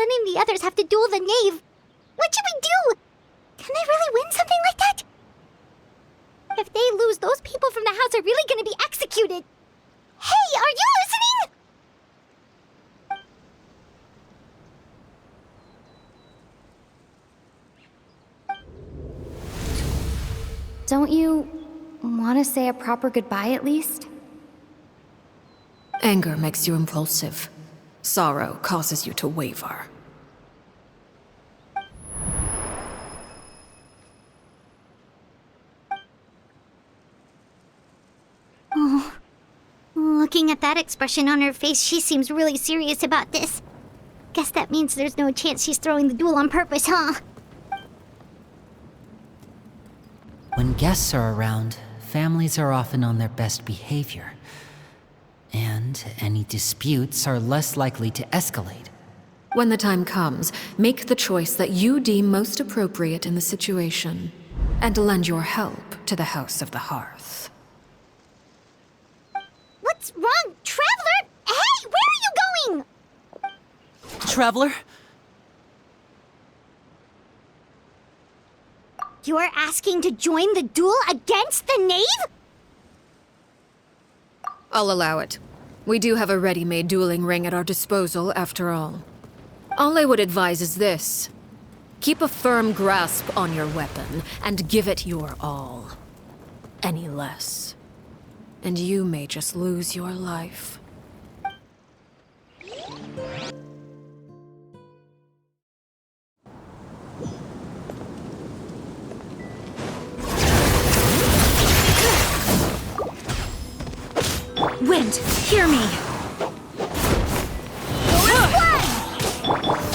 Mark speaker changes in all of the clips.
Speaker 1: Sun and the others have to duel the knave. What should we do? Can they really win something like that? If they lose, those people from the house are really gonna be executed. Hey, are you listening? Don't you want to say a proper goodbye at least?
Speaker 2: Anger makes you impulsive. Sorrow causes you to waver.
Speaker 1: Oh, looking at that expression on her face, she seems really serious about this. Guess that means there's no chance she's throwing the duel on purpose, huh?
Speaker 3: When guests are around, families are often on their best behavior. And any disputes are less likely to escalate.
Speaker 2: When the time comes, make the choice that you deem most appropriate in the situation, and lend your help to the House of the Hearth.
Speaker 1: What's wrong, Traveler? Hey, where are you going?
Speaker 3: Traveler?
Speaker 1: You're asking to join the duel against the knave?
Speaker 2: I'll allow it. We do have a ready-made dueling ring at our disposal, after all. All I would advise is this. Keep a firm grasp on your weapon, and give it your all. Any less, and you may just lose your life.
Speaker 4: Wind, hear me!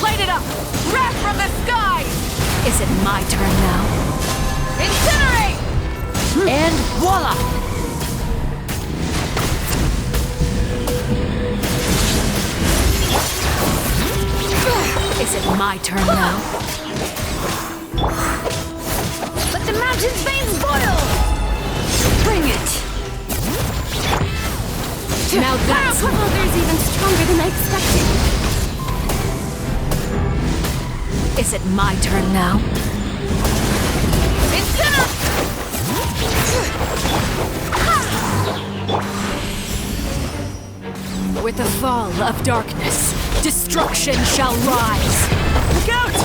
Speaker 5: Light it up! Wrath from the sky!
Speaker 2: Is it my turn now?
Speaker 5: Incinerate!
Speaker 3: And voila!
Speaker 2: Is it my turn now?
Speaker 5: Let the mountain's veins boil!
Speaker 4: Bring it!
Speaker 2: Now that's...
Speaker 1: Oh, there's even stronger than I expected.
Speaker 2: Is it my turn now? With the fall of darkness, destruction shall rise.
Speaker 3: Look out!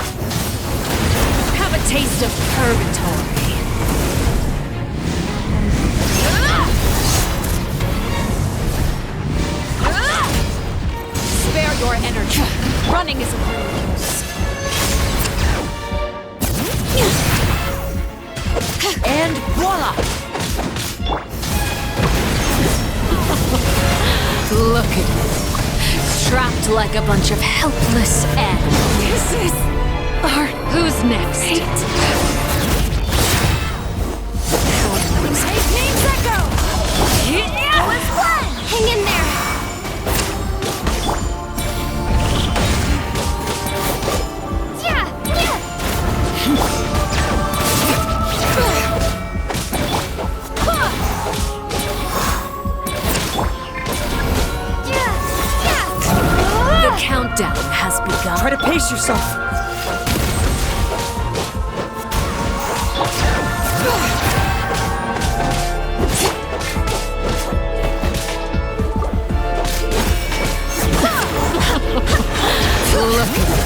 Speaker 2: Have a taste of purgatory. Spare your energy. Running is of no use.
Speaker 3: And voila!
Speaker 2: Look at it. Trapped like a bunch of helpless animals.
Speaker 4: This is...
Speaker 2: Who's next?
Speaker 1: Hang in there.
Speaker 2: The countdown has begun.
Speaker 3: Try to pace yourself!
Speaker 2: Look at it.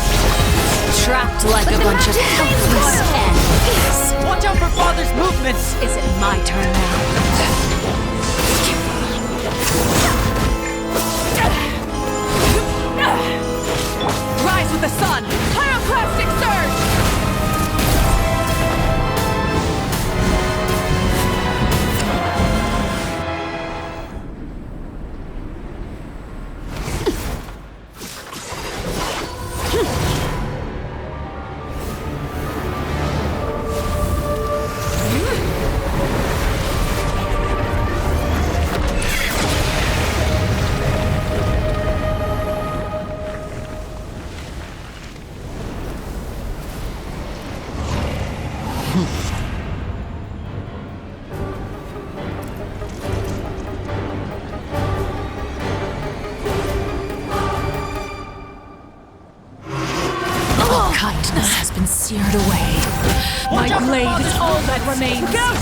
Speaker 2: Trapped like a bunch of helpless animals.
Speaker 3: Watch out for Father's movements!
Speaker 2: Is it my turn now?
Speaker 5: Rise with the sun! Pyroclastic surge! and seared away. My blade is all that remains. Look out!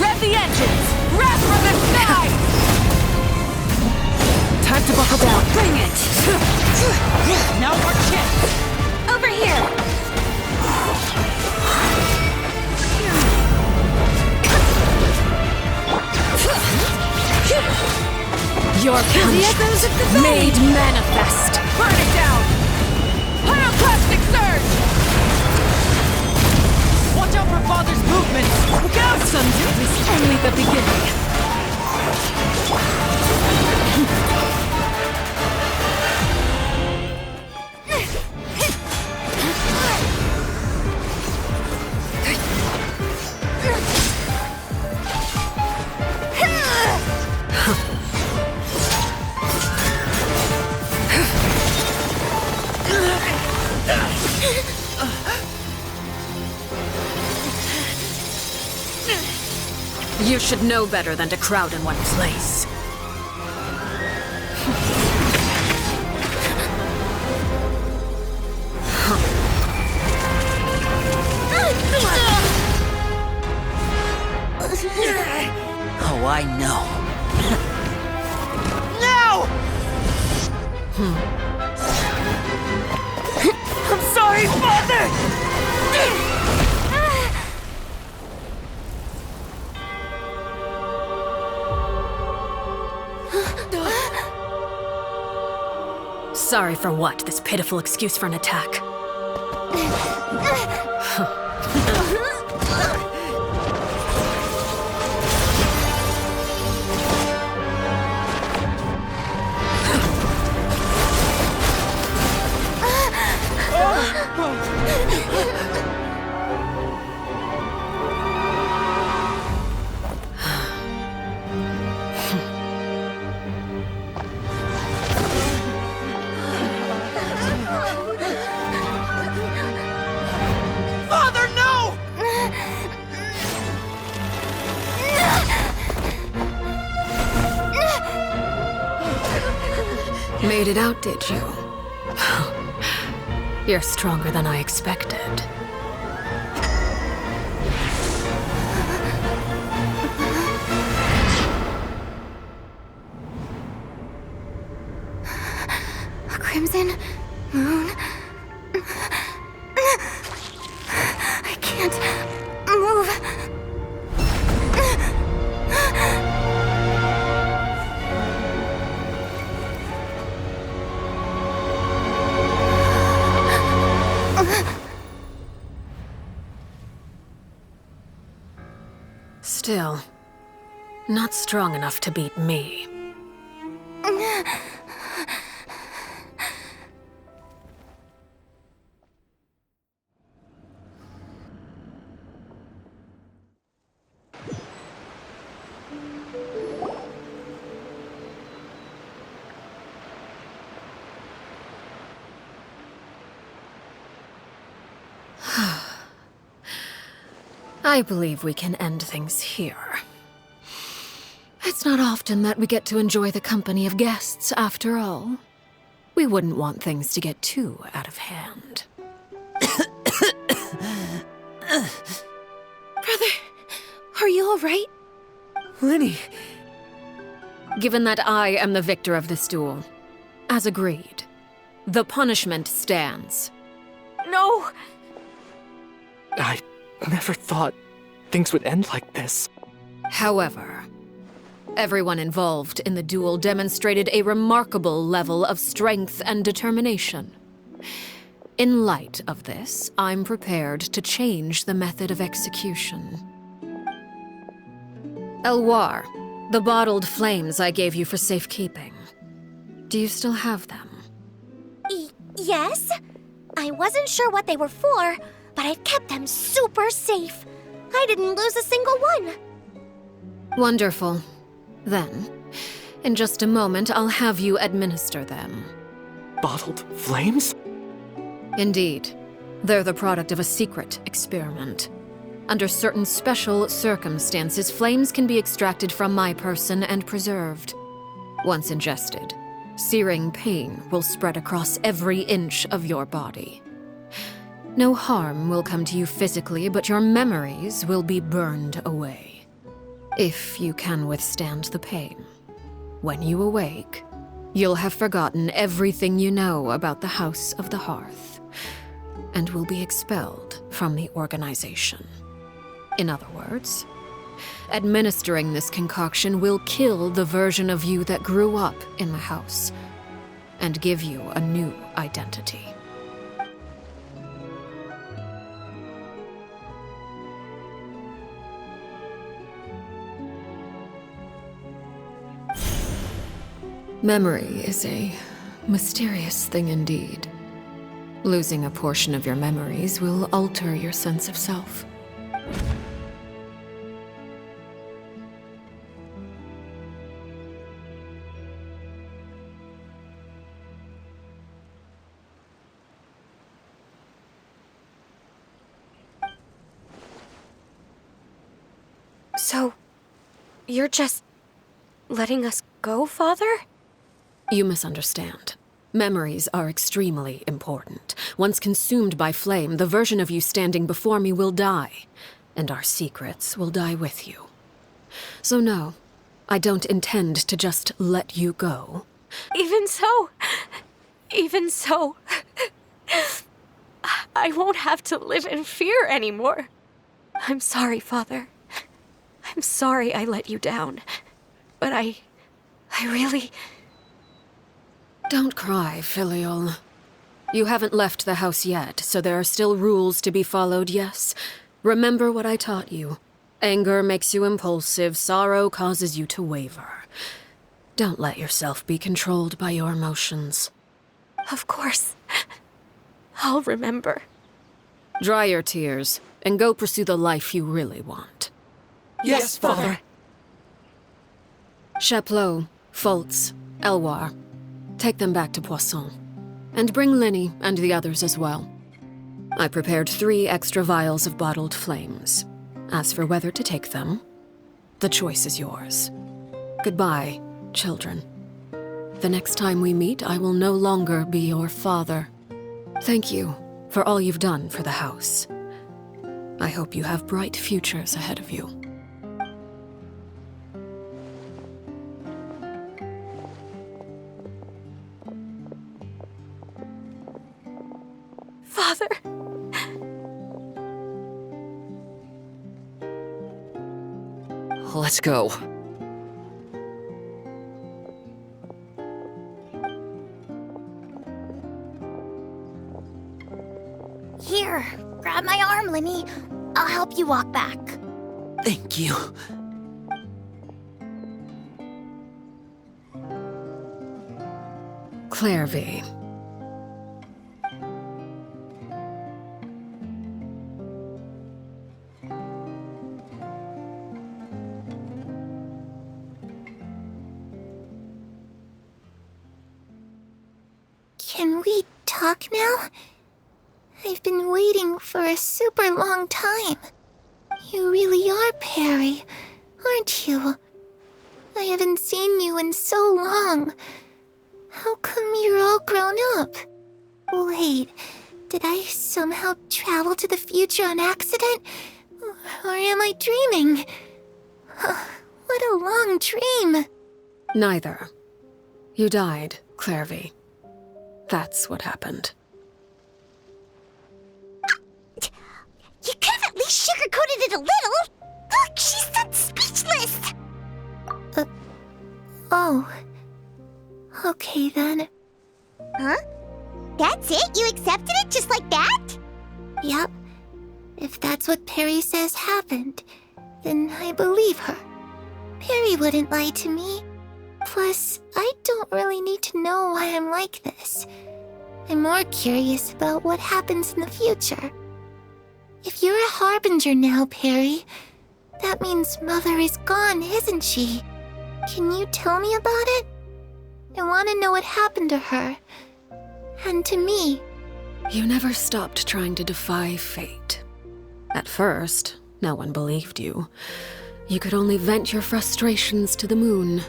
Speaker 5: Rev the engines! Rev from the sky! Time to buckle down.
Speaker 4: Bring it!
Speaker 5: Now our chance!
Speaker 4: Over here!
Speaker 2: Your punishment made manifest.
Speaker 5: Burn it down! Pyroclastic surge! Watch out for Father's movements! Look out! Sunset is only the beginning.
Speaker 2: You should know better than to crowd in one place.
Speaker 3: Oh, I know.
Speaker 5: Now! I'm sorry, Father!
Speaker 2: Sorry for what? This pitiful excuse for an attack.
Speaker 5: Father, no!
Speaker 2: Made it out, did you? You're stronger than I expected.
Speaker 1: A crimson moon. I can't move.
Speaker 2: Still, not strong enough to beat me. I believe we can end things here. It's not often that we get to enjoy the company of guests, after all. We wouldn't want things to get too out of hand.
Speaker 4: Brother, are you all right?
Speaker 5: Linny,
Speaker 2: Given that I am the victor of this duel, as agreed, the punishment stands.
Speaker 4: No!
Speaker 6: I never thought things would end like this.
Speaker 2: However, everyone involved in the duel demonstrated a remarkable level of strength and determination. In light of this, I'm prepared to change the method of execution. Elwar, the bottled flames I gave you for safekeeping. Do you still have them?
Speaker 1: Yes? I wasn't sure what they were for, but I've kept them super safe. I didn't lose a single one.
Speaker 2: Wonderful. Then, in just a moment, I'll have you administer them.
Speaker 6: Bottled flames?
Speaker 2: Indeed. They're the product of a secret experiment. Under certain special circumstances, flames can be extracted from my person and preserved. Once ingested, searing pain will spread across every inch of your body. No harm will come to you physically, but your memories will be burned away. If you can withstand the pain. When you awake, you'll have forgotten everything you know about the House of the Hearth, and will be expelled from the organization. In other words, administering this concoction will kill the version of you that grew up in the house, and give you a new identity. Memory is a mysterious thing indeed. Losing a portion of your memories will alter your sense of self.
Speaker 4: So, you're just letting us go, Father?
Speaker 2: You misunderstand. Memories are extremely important. Once consumed by flame, the version of you standing before me will die, and our secrets will die with you. So no, I don't intend to just let you go.
Speaker 4: Even so, I won't have to live in fear anymore. I'm sorry, Father. I'm sorry I let you down. But I really...
Speaker 2: Don't cry, Filial. You haven't left the house yet, so there are still rules to be followed, yes? Remember what I taught you. Anger makes you impulsive, sorrow causes you to waver. Don't let yourself be controlled by your emotions.
Speaker 4: Of course. I'll remember.
Speaker 2: Dry your tears, and go pursue the life you really want.
Speaker 6: Yes, Father.
Speaker 2: Chaplot, Foltz, Elwar. Take them back to Poisson. And bring Linny and the others as well. I prepared 3 extra vials of bottled flames. As for whether to take them, the choice is yours. Goodbye, children. The next time we meet, I will no longer be your father. Thank you for all you've done for the house. I hope you have bright futures ahead of you.
Speaker 4: Father.
Speaker 6: Let's go.
Speaker 1: Here, grab my arm, Linny. I'll help you walk back.
Speaker 6: Thank you.
Speaker 2: Clairvy.
Speaker 1: Can we talk now? I've been waiting for a super long time. You really are Perry, aren't you? I haven't seen you in so long. How come you're all grown up? Wait, did I somehow travel to the future on accident? Or am I dreaming? What a long dream.
Speaker 2: Neither. You died, Clairvy. That's what happened.
Speaker 1: You could have at least sugarcoated it a little. Look, she's that speechless. Oh. Okay then. Huh? That's it? You accepted it just like that? Yep. If that's what Perry says happened, then I believe her. Perry wouldn't lie to me. Plus, I don't really need to know why I'm like this. I'm more curious about what happens in the future. If you're a harbinger now, Perry, that means Mother is gone, isn't she? Can you tell me about it? I want to know what happened to her. And to me.
Speaker 2: You never stopped trying to defy fate. At first, No one believed you. You could only vent your frustrations to the moon.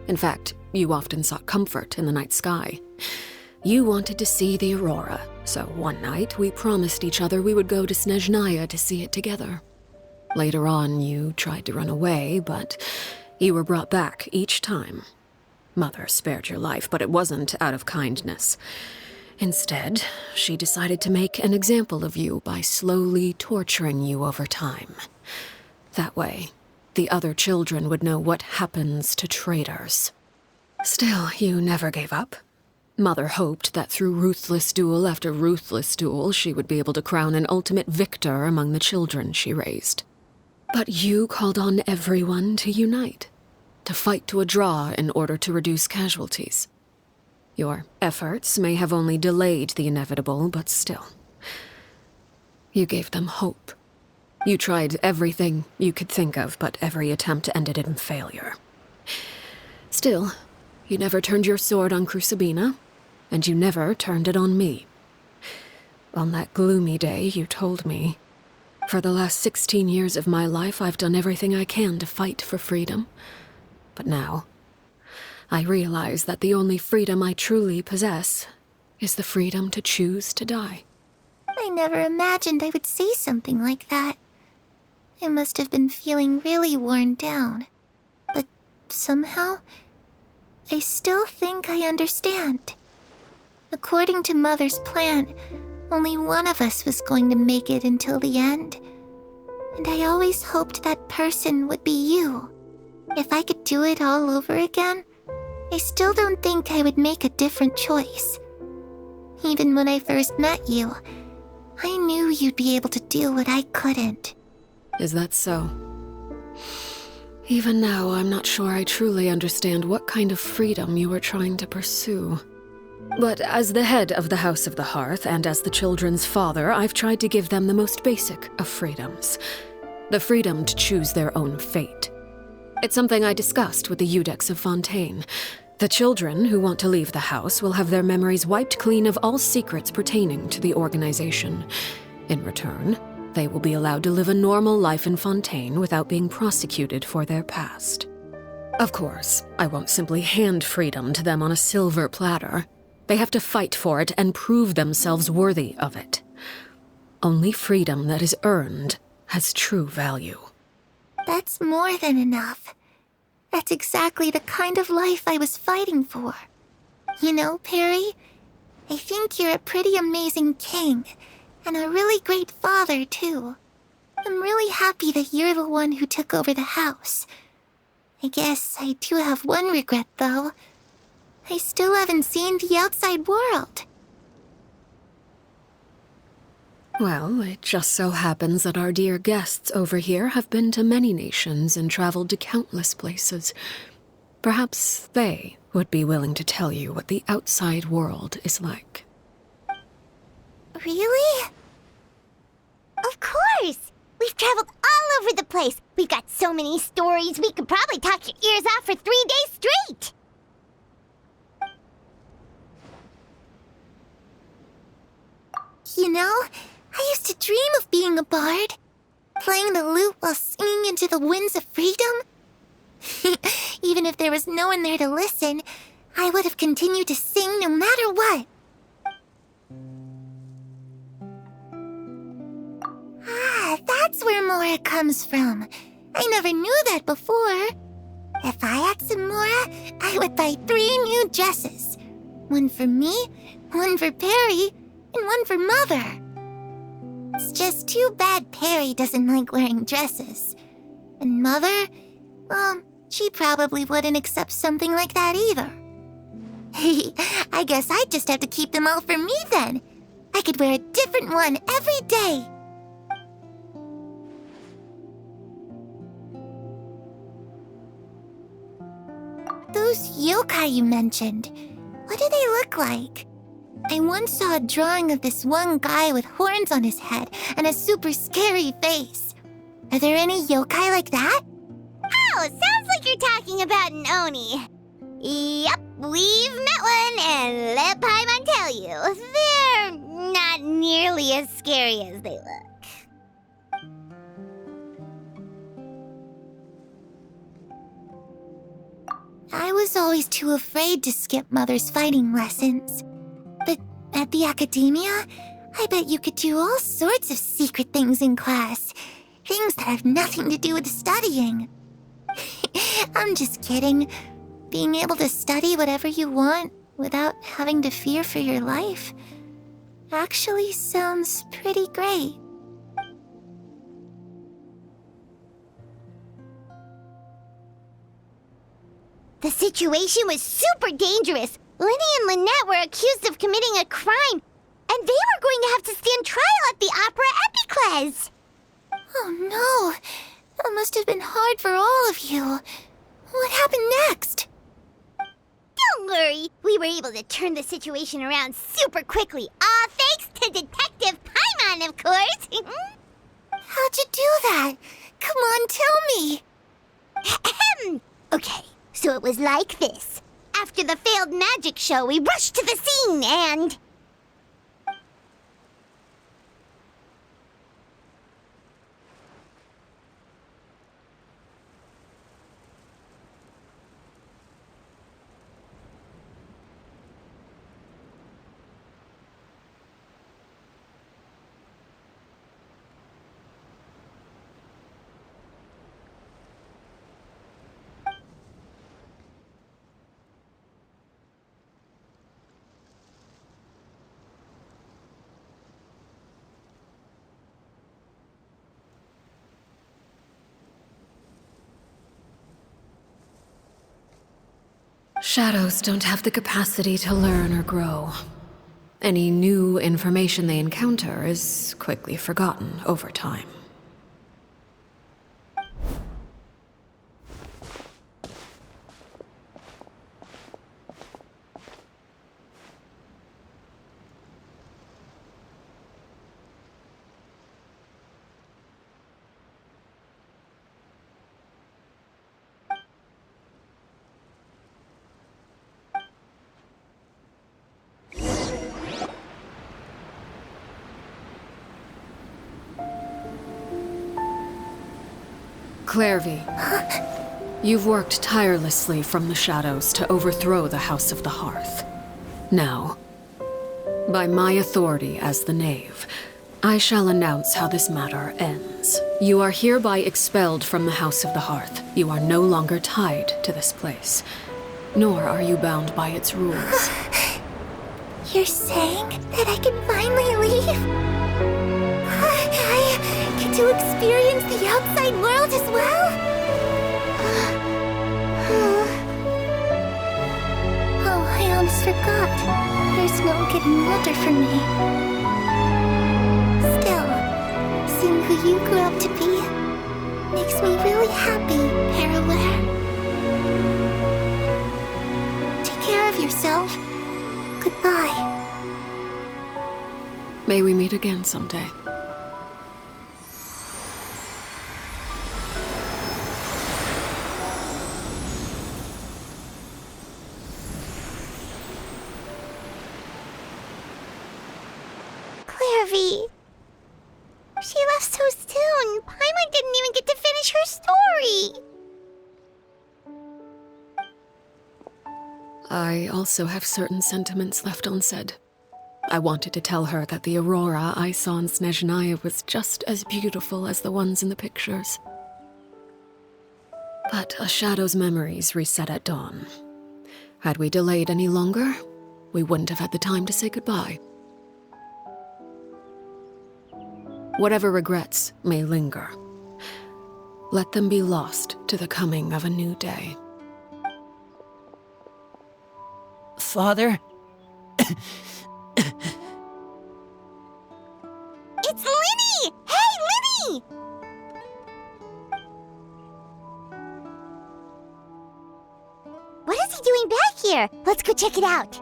Speaker 2: In fact, you often sought comfort in the night sky. You wanted to see the aurora, so one night we promised each other we would go to Snezhnaya to see it together. Later on, you tried to run away, but you were brought back each time. Mother spared your life, but it wasn't out of kindness. Instead, she decided to make an example of you by slowly torturing you over time. That way, the other children would know what happens to traitors. Still, you never gave up. Mother hoped that through ruthless duel after ruthless duel, she would be able to crown an ultimate victor among the children she raised. But you called on everyone to unite, to fight to a draw in order to reduce casualties. Your efforts may have only delayed the inevitable, but still. You gave them hope. You tried everything you could think of, but every attempt ended in failure. Still, you never turned your sword on Crucibina, and you never turned it on me. On that gloomy day, you told me, "For the last 16 years of my life, I've done everything I can to fight for freedom. But now, I realize that the only freedom I truly possess is the freedom to choose to die."
Speaker 1: I never imagined I would say something like that. I must have been feeling really worn down. But somehow, I still think I understand. According to Mother's plan, only one of us was going to make it until the end. And I always hoped that person would be you. If I could do it all over again, I still don't think I would make a different choice. Even when I first met you, I knew you'd be able to do what I couldn't.
Speaker 2: Is that so? Even now, I'm not sure I truly understand what kind of freedom you were trying to pursue. But as the head of the House of the Hearth and as the children's father, I've tried to give them the most basic of freedoms. The freedom to choose their own fate. It's something I discussed with the Eudex of Fontaine. The children who want to leave the house will have their memories wiped clean of all secrets pertaining to the organization. In return, they will be allowed to live a normal life in Fontaine without being prosecuted for their past. Of course, I won't simply hand freedom to them on a silver platter. They have to fight for it and prove themselves worthy of it. Only freedom that is earned has true value.
Speaker 1: That's more than enough. That's exactly the kind of life I was fighting for. You know, Perry, I think you're a pretty amazing king, and a really great father, too. I'm really happy that you're the one who took over the house. I guess I do have one regret, though. I still haven't seen the outside world.
Speaker 2: Well, it just so happens that our dear guests over here have been to many nations and traveled to countless places. Perhaps they would be willing to tell you what the outside world is like.
Speaker 1: Really?
Speaker 7: Of course! We've traveled all over the place. We've got so many stories, we could probably talk your ears off for 3 days straight.
Speaker 1: You know, I used to dream of being a bard. Playing the lute while singing into the winds of freedom. Even if there was no one there to listen, I would have continued to sing no matter what. Ah, that's where Mora comes from. I never knew that before. If I had some Mora, I would buy 3 new dresses. One for me, one for Perry, and one for Mother. It's just too bad Perry doesn't like wearing dresses. And Mother, well, she probably wouldn't accept something like that either. I guess I'd just have to keep them all for me then. I could wear a different one every day. Those yokai you mentioned, what do they look like? I once saw a drawing of this one guy with horns on his head and a super scary face. Are there any yokai like that?
Speaker 7: Oh, sounds like you're talking about an Oni. Yep, we've met one, and let Paimon tell you, they're not nearly as scary as they look. I was always too afraid to skip Mother's fighting lessons. But at the academia, I bet you could do all sorts of secret things in class. Things that have nothing to do with studying. I'm just kidding. Being able to study whatever you want without having to fear for your life actually sounds pretty great. The situation was super dangerous. Lenny and Lynette were accused of committing a crime, and they were going to have to stand trial at the Opera Epicles. Oh no, that must have been hard for all of you. What happened next? Don't worry, we were able to turn the situation around super quickly, all thanks to Detective Paimon, of course. How'd you do that? Come on, tell me. Okay, so it was like this. After the failed magic show, we rushed to the scene and...
Speaker 2: Shadows don't have the capacity to learn or grow. Any new information they encounter is quickly forgotten over time. Clairvy, you've worked tirelessly from the shadows to overthrow the House of the Hearth. Now, by my authority as the Knave, I shall announce how this matter ends. You are hereby expelled from the House of the Hearth. You are no longer tied to this place, nor are you bound by its rules.
Speaker 7: You're saying that I can finally leave? I get to experience the outside world as well? Oh, I almost forgot. There's no getting older for me. Still, seeing who you grew up to be makes me really happy, Paraware. Take care of yourself. Goodbye.
Speaker 2: May we meet again someday.
Speaker 7: Clairvy. She left so soon. Paimon didn't even get to finish her story.
Speaker 2: I also have certain sentiments left unsaid. I wanted to tell her that the aurora I saw in Snezhnaya was just as beautiful as the ones in the pictures. But a shadow's memories reset at dawn. Had we delayed any longer, we wouldn't have had the time to say goodbye. Whatever regrets may linger, let them be lost to the coming of a new day.
Speaker 3: Father?
Speaker 7: It's Linny! Hey, Linny! What is he doing back here? Let's go check it out.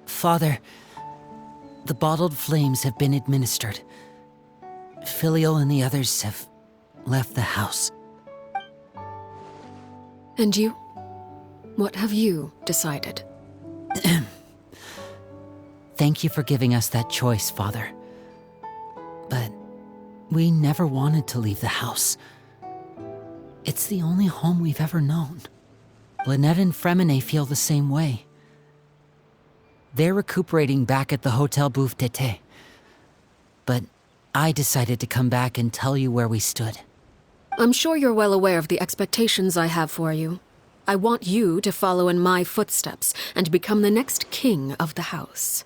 Speaker 3: Father, the bottled flames have been administered. Filial and the others have left the house.
Speaker 2: And you? What have you decided?
Speaker 3: Thank you for giving us that choice, Father. But we never wanted to leave the house. It's the only home we've ever known. Lynette and Fremine feel the same way. They're recuperating back at the Hotel Bouffe d'été. But I decided to come back and tell you where we stood.
Speaker 2: I'm sure you're well aware of the expectations I have for you. I want you to follow in my footsteps and become the next king of the house.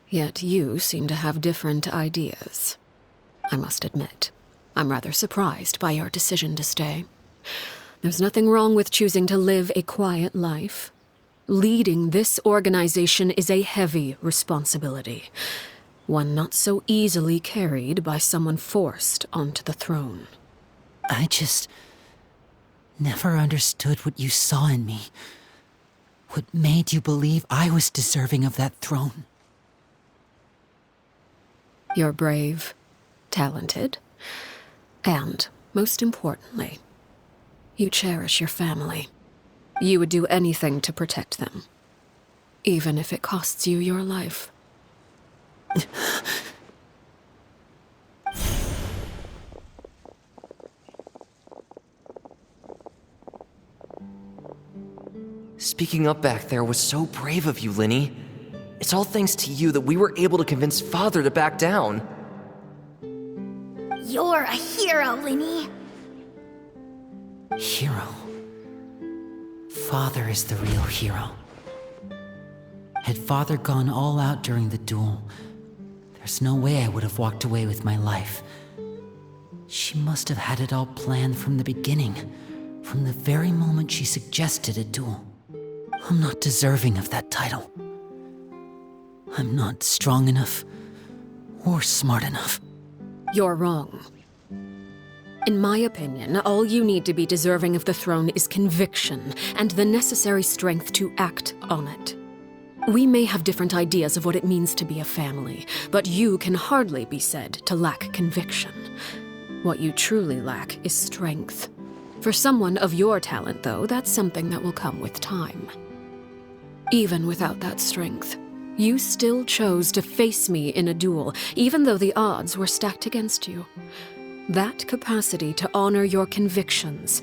Speaker 2: Yet you seem to have different ideas. I must admit, I'm rather surprised by your decision to stay. There's nothing wrong with choosing to live a quiet life. Leading this organization is a heavy responsibility, one not so easily carried by someone forced onto the throne.
Speaker 3: I just never understood what you saw in me. What made you believe I was deserving of that throne?
Speaker 2: You're brave, talented, and, most importantly, you cherish your family. You would do anything to protect them, even if it costs you your life.
Speaker 8: Speaking up back there was so brave of you, Linny. It's all thanks to you that we were able to convince Father to back down.
Speaker 7: You're a hero, Linny.
Speaker 3: Hero. Father is the real hero. Had Father gone all out during the duel, there's no way I would have walked away with my life. She must have had it all planned from the beginning, from the very moment she suggested a duel. I'm not deserving of that title. I'm not strong enough or smart enough.
Speaker 2: You're wrong. In my opinion, all you need to be deserving of the throne is conviction and the necessary strength to act on it. We may have different ideas of what it means to be a family, but you can hardly be said to lack conviction. What you truly lack is strength. For someone of your talent, though, that's something that will come with time. Even without that strength, you still chose to face me in a duel, even though the odds were stacked against you. That capacity to honor your convictions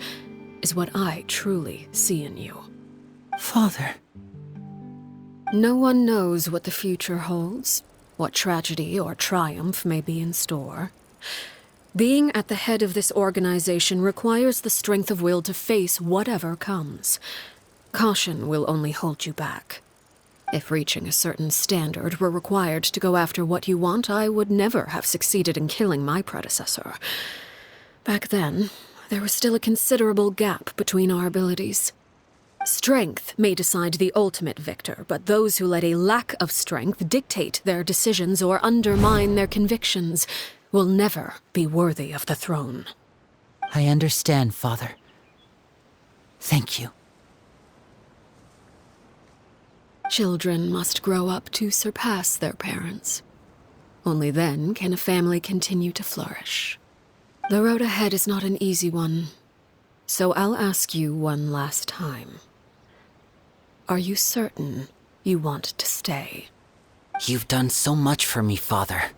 Speaker 2: is what I truly see in you.
Speaker 3: Father.
Speaker 2: No one knows what the future holds, what tragedy or triumph may be in store. Being at the head of this organization requires the strength of will to face whatever comes. Caution will only hold you back. If reaching a certain standard were required to go after what you want, I would never have succeeded in killing my predecessor. Back then, there was still a considerable gap between our abilities. Strength may decide the ultimate victor, but those who let a lack of strength dictate their decisions or undermine their convictions will never be worthy of the throne.
Speaker 3: I understand, Father. Thank you.
Speaker 2: Children must grow up to surpass their parents. Only then can a family continue to flourish. The road ahead is not an easy one, so I'll ask you one last time. Are you certain you want to stay?
Speaker 3: You've done so much for me, Father,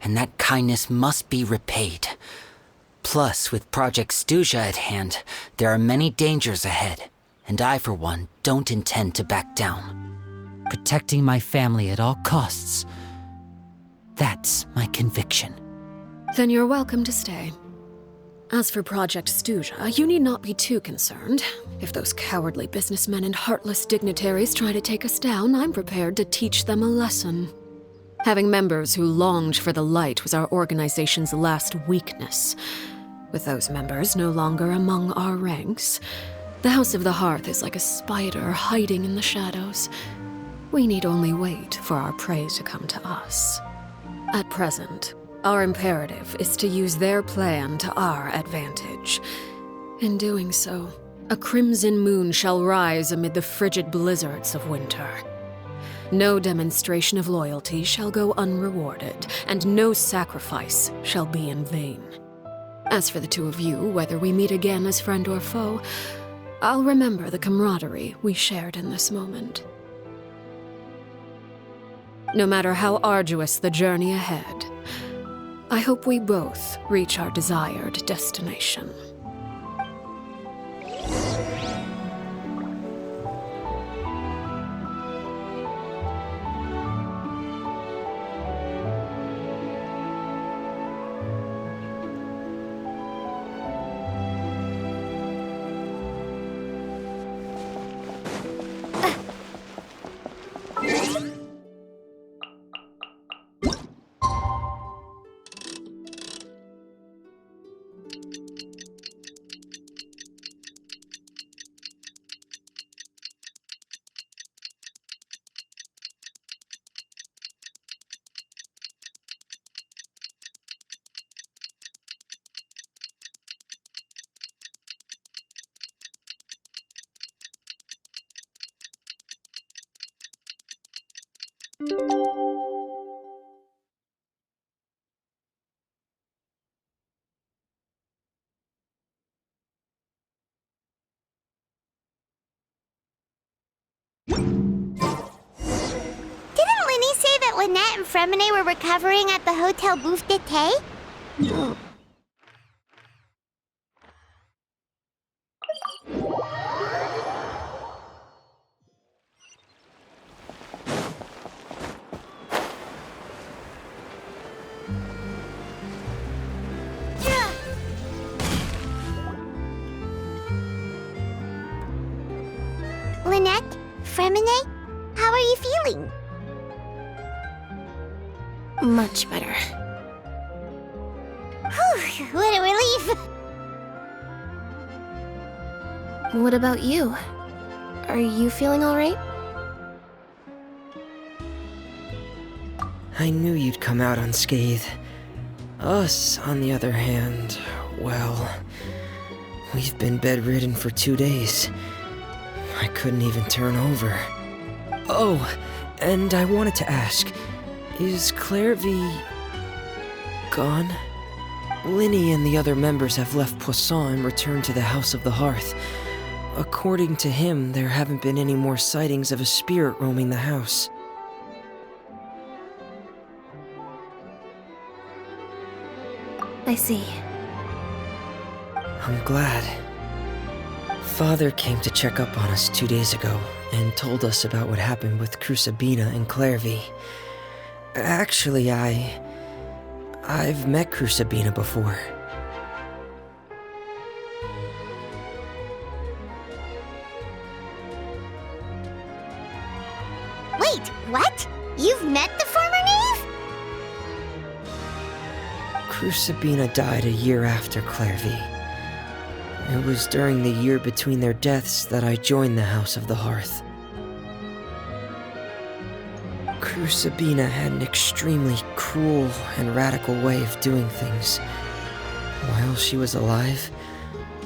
Speaker 3: and that kindness must be repaid. Plus, with Project Stuja at hand, there are many dangers ahead, and I, for one, don't intend to back down. Protecting my family at all costs. That's my conviction.
Speaker 2: Then you're welcome to stay. As for Project Stuja, you need not be too concerned. If those cowardly businessmen and heartless dignitaries try to take us down, I'm prepared to teach them a lesson. Having members who longed for the light was our organization's last weakness. With those members no longer among our ranks, the House of the Hearth is like a spider hiding in the shadows. We need only wait for our prey to come to us. At present, our imperative is to use their plan to our advantage. In doing so, a crimson moon shall rise amid the frigid blizzards of winter. No demonstration of loyalty shall go unrewarded, and no sacrifice shall be in vain. As for the two of you, whether we meet again as friend or foe, I'll remember the camaraderie we shared in this moment. No matter how arduous the journey ahead, I hope we both reach our desired destination.
Speaker 7: Didn't Lenny say that Lynette and Fremine were recovering at the Hotel Bouffe d'été? Lynette, Fremine, how are you feeling?
Speaker 4: Much better.
Speaker 7: Whew, what a relief!
Speaker 4: What about you? Are you feeling alright?
Speaker 9: I knew you'd come out unscathed. Us, on the other hand, well, we've been bedridden for 2 days. I couldn't even turn over. Oh, and I wanted to ask, is Clairvy gone? Linny and the other members have left Poisson and returned to the House of the Hearth. According to him, there haven't been any more sightings of a spirit roaming the house.
Speaker 4: I see.
Speaker 9: I'm glad. Father came to check up on us 2 days ago and told us about what happened with Crusabina and Clairvy. Actually, I've met Crusabina before.
Speaker 7: Wait, what? You've met the former knave?
Speaker 9: Crusabina died a year after Clairvy. It was during the year between their deaths that I joined the House of the Hearth. Crusabina had an extremely cruel and radical way of doing things. While she was alive,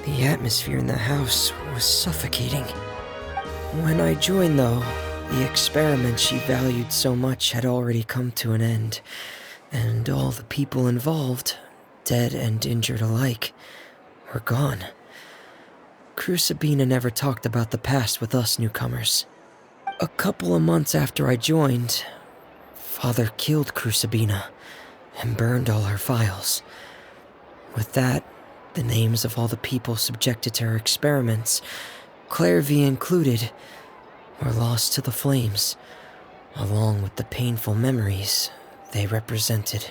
Speaker 9: the atmosphere in the house was suffocating. When I joined, though, the experiment she valued so much had already come to an end, and all the people involved, dead and injured alike, were gone. Crusabina never talked about the past with us newcomers. A couple of months after I joined, Father killed Crusabina and burned all her files. With that, the names of all the people subjected to her experiments, Clairvy included, were lost to the flames, along with the painful memories they represented.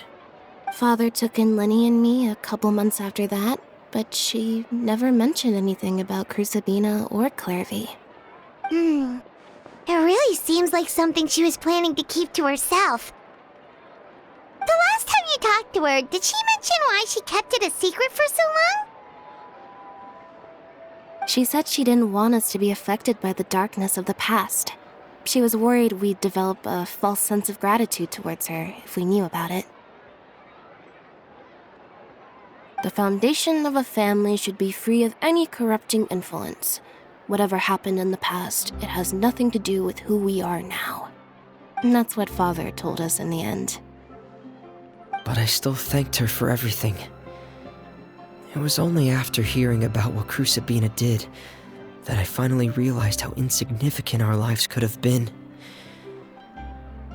Speaker 4: Father took in Lenny and me a couple months after that, but she never mentioned anything about Crusabina or Clairvy.
Speaker 7: It really seems like something she was planning to keep to herself. The last time you talked to her, did she mention why she kept it a secret for so long?
Speaker 4: She said she didn't want us to be affected by the darkness of the past. She was worried we'd develop a false sense of gratitude towards her if we knew about it. The foundation of a family should be free of any corrupting influence. Whatever happened in the past, it has nothing to do with who we are now. And that's what Father told us in the end.
Speaker 9: But I still thanked her for everything. It was only after hearing about what Crusabina did that I finally realized how insignificant our lives could have been.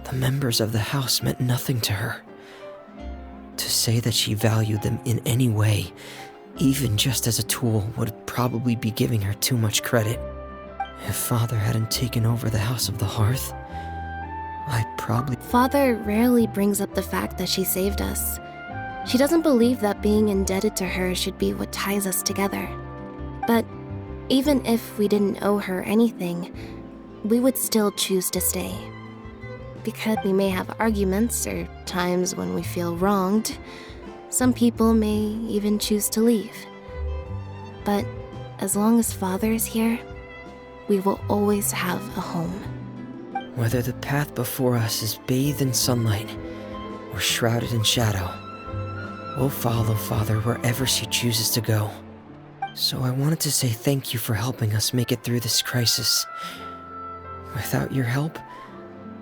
Speaker 9: The members of the house meant nothing to her. To say that she valued them in any way, even just as a tool, would probably be giving her too much credit. If Father hadn't taken over the House of the Hearth, I'd probably...
Speaker 4: Father rarely brings up the fact that she saved us. She doesn't believe that being indebted to her should be what ties us together. But even if we didn't owe her anything, we would still choose to stay. Because we may have arguments or times when we feel wronged, some people may even choose to leave. But as long as Father is here, we will always have a home.
Speaker 9: Whether the path before us is bathed in sunlight or shrouded in shadow, we'll follow Father wherever she chooses to go. So I wanted to say thank you for helping us make it through this crisis. Without your help,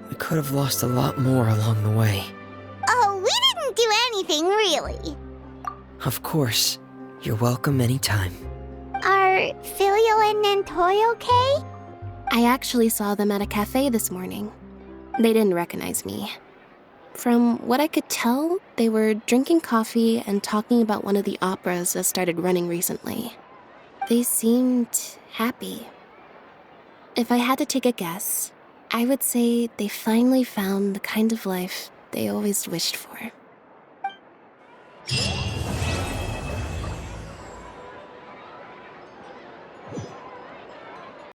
Speaker 9: we could have lost a lot more along the way.
Speaker 7: Oh, we didn't do anything, really.
Speaker 9: Of course. You're welcome anytime.
Speaker 7: Are Filio and Nantoy okay?
Speaker 4: I actually saw them at a cafe this morning. They didn't recognize me. From what I could tell, they were drinking coffee and talking about one of the operas that started running recently. They seemed happy. If I had to take a guess, I would say they finally found the kind of life they always wished for.